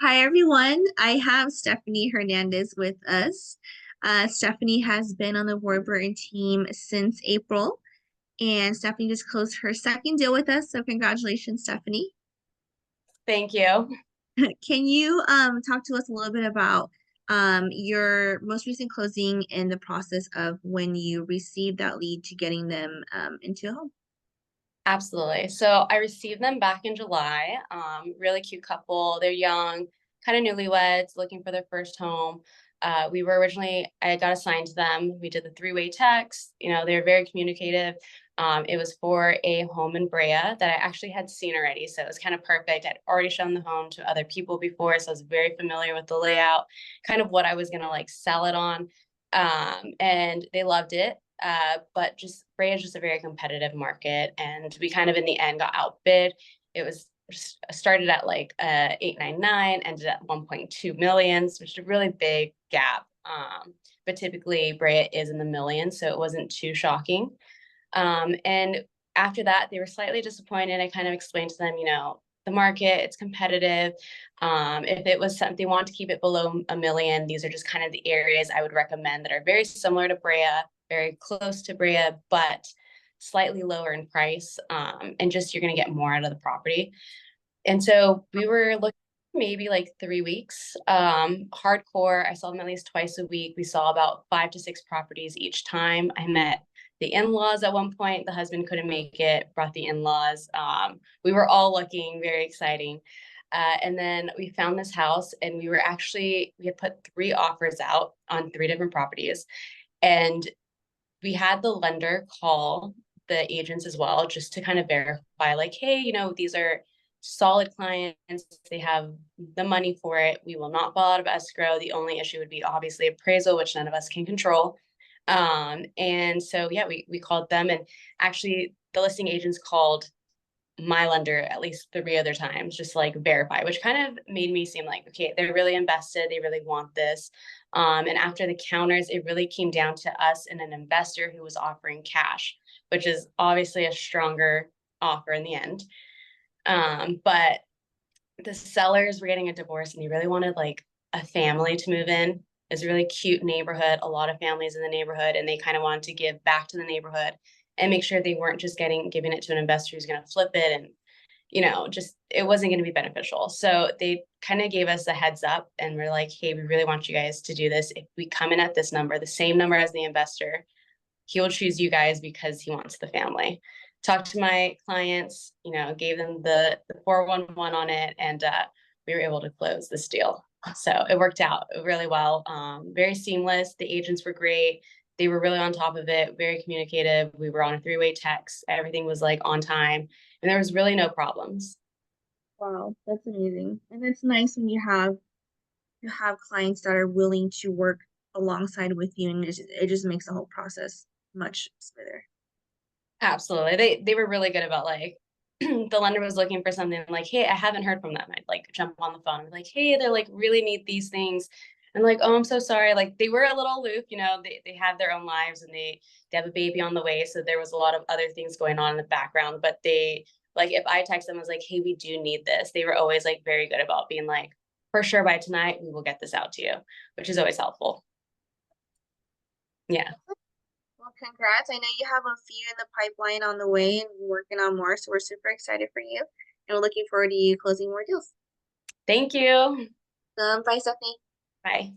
Hi, everyone. I have Stephanie Hernandez with us. Stephanie has been on the Warburton team since April, and Stephanie just closed her second deal with us. So congratulations, Stephanie. Thank you. Can you talk to us a little bit about your most recent closing and the process of when you received that lead to getting them into a home? Absolutely. So I received them back in July. Really cute couple. They're young, kind of newlyweds, looking for their first home. I got assigned to them. We did the three-way text. They're very communicative. It was for a home in Brea that I actually had seen already. So it was kind of perfect. I'd already shown the home to other people before. So I was very familiar with the layout, kind of what I was going to like sell it on. And they loved it. But just Brea is just a very competitive market, and we kind of in the end got outbid. It was started at like 899, ended at 1.2 millions, which is a really big gap. But typically Brea is in the millions, so it wasn't too shocking. And after that, they were slightly disappointed. I kind of explained to them, the market, it's competitive. If it was something they want to keep it below a million, these are just kind of the areas I would recommend that are very similar to Brea, very close to Brea, but slightly lower in price. And just you're going to get more out of the property. And so we were looking maybe like 3 weeks. Hardcore, I saw them at least twice a week. We saw about 5 to 6 properties each time. I met the in-laws at one point. The husband couldn't make it, brought the in-laws. We were all looking, very exciting. And then we found this house, and we had put 3 offers out on 3 different properties. And we had the lender call the agents as well, just to kind of verify, like, hey, these are solid clients. They have the money for it. We will not fall out of escrow. The only issue would be obviously appraisal, which none of us can control. And so, yeah, we called them, and actually the listing agents called my lender at least 3 other times, just like verify, which kind of made me seem like, okay, they're really invested. They really want this. And after the counters, it really came down to us and an investor who was offering cash, which is obviously a stronger offer in the end. But the sellers were getting a divorce, and they really wanted like a family to move in. It's a really cute neighborhood, a lot of families in the neighborhood, and they kind of wanted to give back to the neighborhood and make sure they weren't just giving it to an investor who's going to flip it, and just it wasn't going to be beneficial. So they kind of gave us a heads up, and we're like, hey, we really want you guys to do this. If we come in at this number, the same number as the investor, he will choose you guys because he wants the family. Talked to my clients, gave them the 411 on it, and we were able to close this deal. So it worked out really well. Very seamless. The agents were great. They were really on top of it, very communicative. We were on a three-way text. Everything was like on time, and there was really no problems. Wow, that's amazing. And it's nice when you have clients that are willing to work alongside with you, and it just makes the whole process much smoother. Absolutely. They were really good about like the lender was looking for something like, hey, I haven't heard from them. I'd like jump on the phone and be like, hey, they're like really need these things. And like, oh, I'm so sorry. Like they were a little aloof, they have their own lives, and they have a baby on the way. So there was a lot of other things going on in the background. But they like if I text them, I was like, hey, we do need this. They were always like very good about being like, for sure by tonight, we will get this out to you, which is always helpful. Yeah. Well, congrats. I know you have a few in the pipeline on the way and working on more, so we're super excited for you. And we're looking forward to you closing more deals. Thank you. Bye, Stephanie. Bye.